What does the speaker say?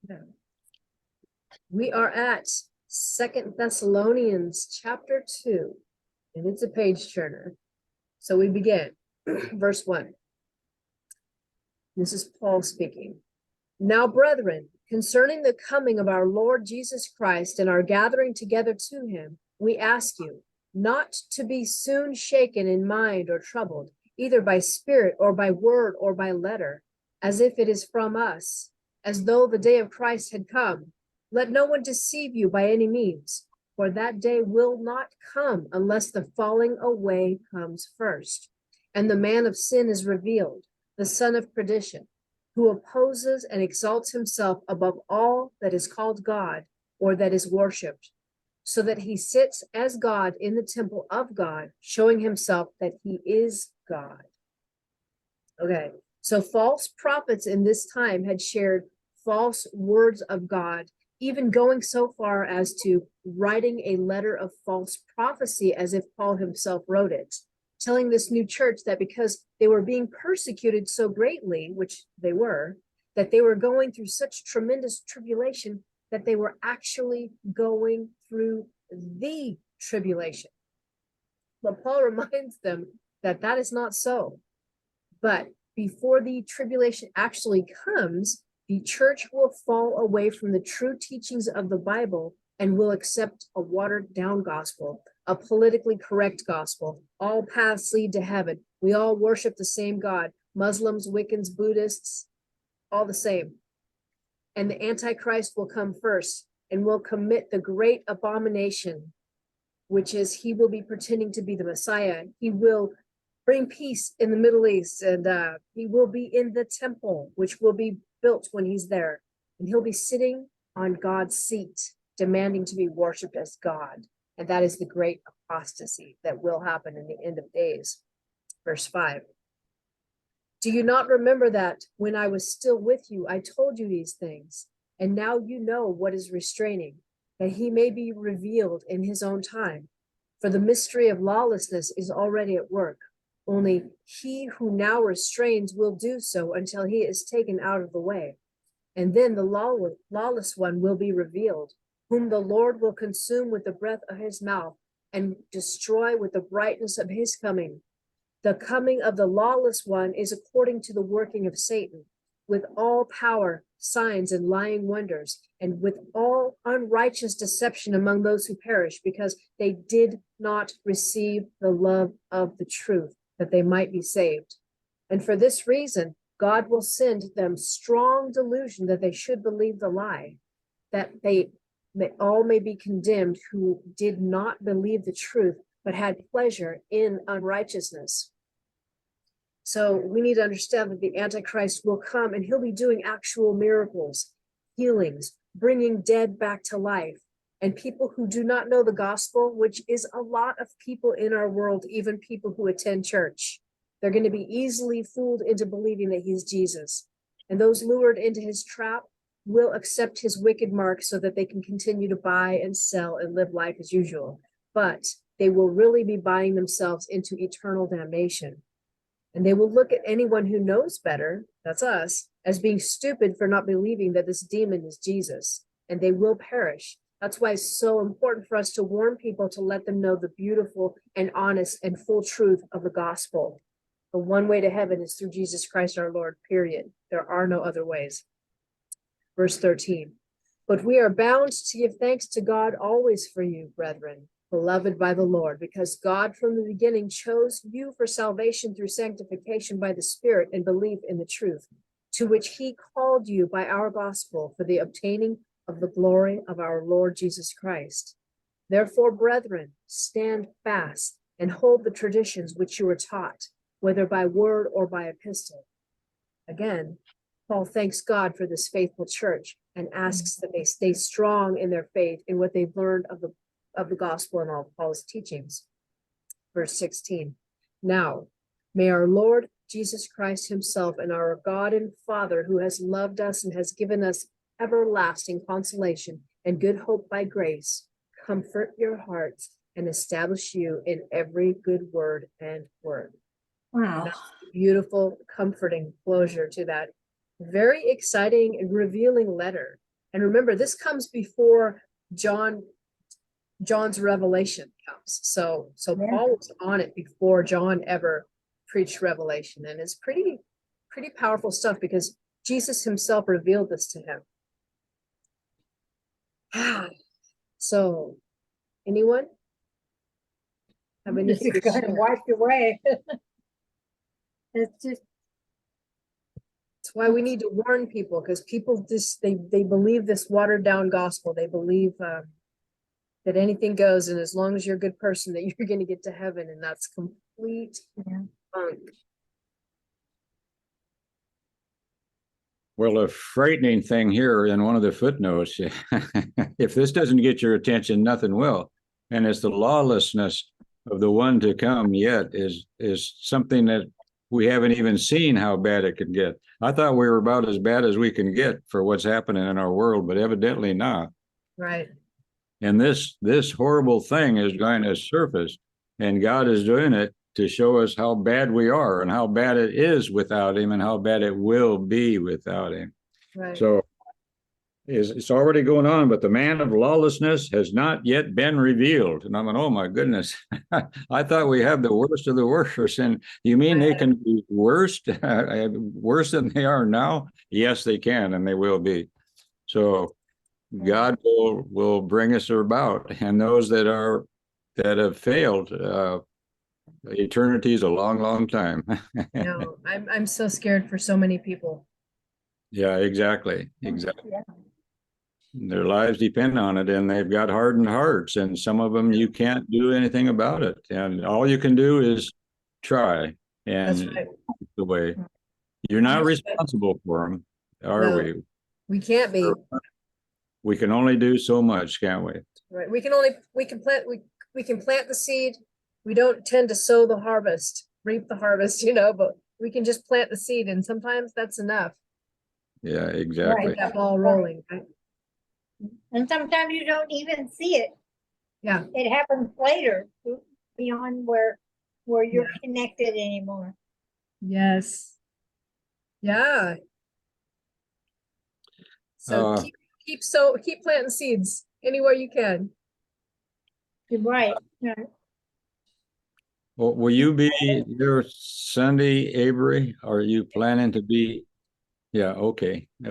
Yeah. We are at 2 Thessalonians chapter 2, and it's a page turner. So we begin. Verse 1. This is Paul speaking. Now, brethren, concerning the coming of our Lord Jesus Christ and our gathering together to him, we ask you not to be soon shaken in mind or troubled, either by spirit or by word or by letter, as if it is from us, as though the day of Christ had come. Let no one deceive you by any means, for that day will not come unless the falling away comes first, and the man of sin is revealed, the son of perdition, who opposes and exalts himself above all that is called God or that is worshipped, so that he sits as God in the temple of God, showing himself that he is God. Okay, so false prophets in this time had shared false words of God, even going so far as to writing a letter of false prophecy as if Paul himself wrote it, telling this new church that because they were being persecuted so greatly, which they were, that they were going through such tremendous tribulation that they were actually going through the tribulation. But Paul reminds them that that is not so. But before the tribulation actually comes, the church will fall away from the true teachings of the Bible and will accept a watered down gospel, a politically correct gospel. All paths lead to heaven. We all worship the same God. Muslims, Wiccans, Buddhists, all the same. And the Antichrist will come first and will commit the great abomination, which is he will be pretending to be the Messiah. He will bring peace in the Middle East, and he will be in the temple, which will be built when he's there. And he'll be sitting on God's seat, demanding to be worshiped as God. And that is the great apostasy that will happen in the end of days. Verse 5. Do you not remember that when I was still with you, I told you these things? And now you know what is restraining, that he may be revealed in his own time. For the mystery of lawlessness is already at work. Only he who now restrains will do so until he is taken out of the way. And then the lawless one will be revealed, whom the Lord will consume with the breath of his mouth and destroy with the brightness of his coming. The coming of the lawless one is according to the working of Satan, with all power, signs, and lying wonders, and with all unrighteous deception among those who perish, because they did not receive the love of the truth, that they might be saved. And for this reason, God will send them strong delusion that they should believe the lie, that they all may be condemned who did not believe the truth, but had pleasure in unrighteousness. So we need to understand that the Antichrist will come and he'll be doing actual miracles, healings, bringing dead back to life. And people who do not know the gospel, which is a lot of people in our world, even people who attend church, they're going to be easily fooled into believing that he's Jesus. And those lured into his trap will accept his wicked mark so that they can continue to buy and sell and live life as usual. But they will really be buying themselves into eternal damnation. And they will look at anyone who knows better, that's us, as being stupid for not believing that this demon is Jesus. And they will perish. That's why it's so important for us to warn people, to let them know the beautiful and honest and full truth of the gospel. The one way to heaven is through Jesus Christ our Lord, period. There are no other ways. Verse 13. But we are bound to give thanks to God always for you, brethren, beloved by the Lord, because God from the beginning chose you for salvation through sanctification by the Spirit and belief in the truth, to which he called you by our gospel for the obtaining of the glory of our Lord Jesus Christ. Therefore, brethren, stand fast and hold the traditions which you were taught, whether by word or by epistle. Again, Paul thanks God for this faithful church and asks that they stay strong in their faith in what they've learned of the gospel and all Paul's teachings. Verse 16. Now, may our Lord Jesus Christ himself and our God and Father, who has loved us and has given us everlasting consolation and good hope by grace, comfort your hearts and establish you in every good word and word. Wow. Beautiful, comforting closure to that very exciting and revealing letter. And remember, this comes before John's revelation comes. So Yeah. Paul was on it before John ever preached Revelation. And it's pretty powerful stuff because Jesus himself revealed this to him. So, anyone have anything to It's kind of share? wiped away. It's just, That's why we need to warn people, because people just they believe this watered down gospel. They believe that anything goes, and as long as you're a good person, that you're going to get to heaven, and that's complete bunk. Well, a frightening thing here in one of the footnotes, if this doesn't get your attention, nothing will. And it's the lawlessness of the one to come yet is something that we haven't even seen how bad it could get. I thought we were about as bad as we can get for what's happening in our world, but evidently not. Right. And this horrible thing is going to surface, and God is doing it to show us how bad we are and how bad it is without him and how bad it will be without him. Right. So it's already going on, but the man of lawlessness has not yet been revealed. And I'm like, oh my goodness, I thought we have the worst of the worst. And you mean they can be worse, worse than they are now? Yes, they can, and they will be. So God will bring us about, and those that have failed, eternity is a long, long time. No, I'm so scared for so many people. Yeah, exactly. yeah. Their lives depend on it, and they've got hardened hearts, and some of them you can't do anything about it, and all you can do is try. That's And right. the way you're not responsible for them, are No. we? We can't be. We can only do so much, can't we? Right. We can plant the seed. We don't tend to sow the harvest, reap the harvest, but we can just plant the seed, and sometimes that's enough. Yeah, exactly. Get that ball rolling. Right? And sometimes you don't even see it. Yeah. It happens later, beyond where you're connected anymore. Yes. Yeah. So keep planting seeds anywhere you can. You're right. Well, will you be here Sunday, Avery? Are you planning to be? Yeah, okay.